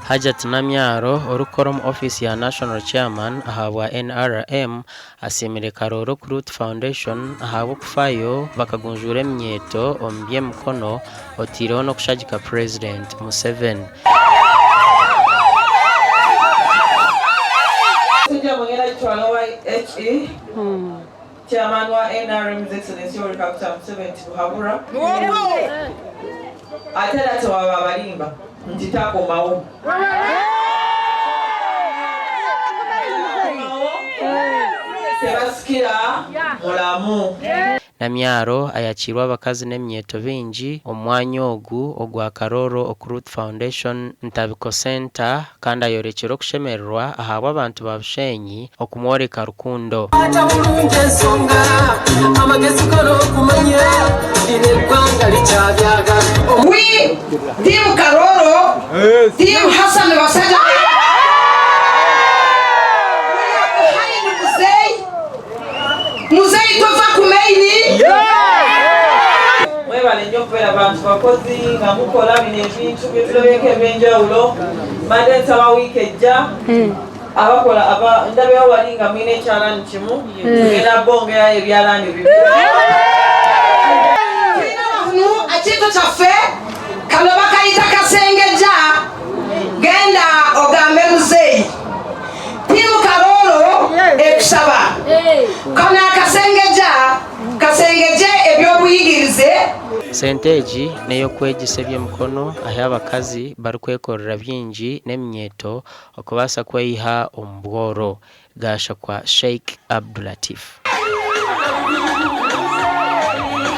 Hajat Namyaro orukora mu office ya National Chairman ahabwa NRM asiimirwe Karooro Okurut Foundation ahabw'okufaayo bakagunjura emyeto omu mukono otiireho n'okushagika President Museveni. Chairman wa NRM His Excellency Dr. Museveni Buhabura. Atera tewaba abalimba ntitakomawo. Tebasikira mulamu. Namyaro ayakirwa abakazi n'emyeto bingi omwanya ogu ogwa Karooro Okurut Foundation Ntabiko Center kandi ayorekera okushemererwa ahabwa abantu ba Bushenyi okumworeka rukundo. We Team Karooro, Team Hassan Wasaja. Muzei tova kumeini. Mwebale nnyo kubera abantu bakozi nga mukola bino ebintu by'ebiroweka ebyenjawulo. Madensa wa wiiki ejja abakola ndabeho wali nga mwine ekyalaani kimu tugenda bongera ebyalaani bibiri. Tulina wano ekintu kyaffe kano bakayita kasengeja genda ogambe Muzeeyi Tiimu Karooro ekusaba kano kasengeje ebyobuyigirize Senteji n'eyokwegisa eby'emikono aho abakazi barikwekorera bingi n'emyeto okubaasa kweyiha omu bworo gasha kwa Sheikh Abdulatif.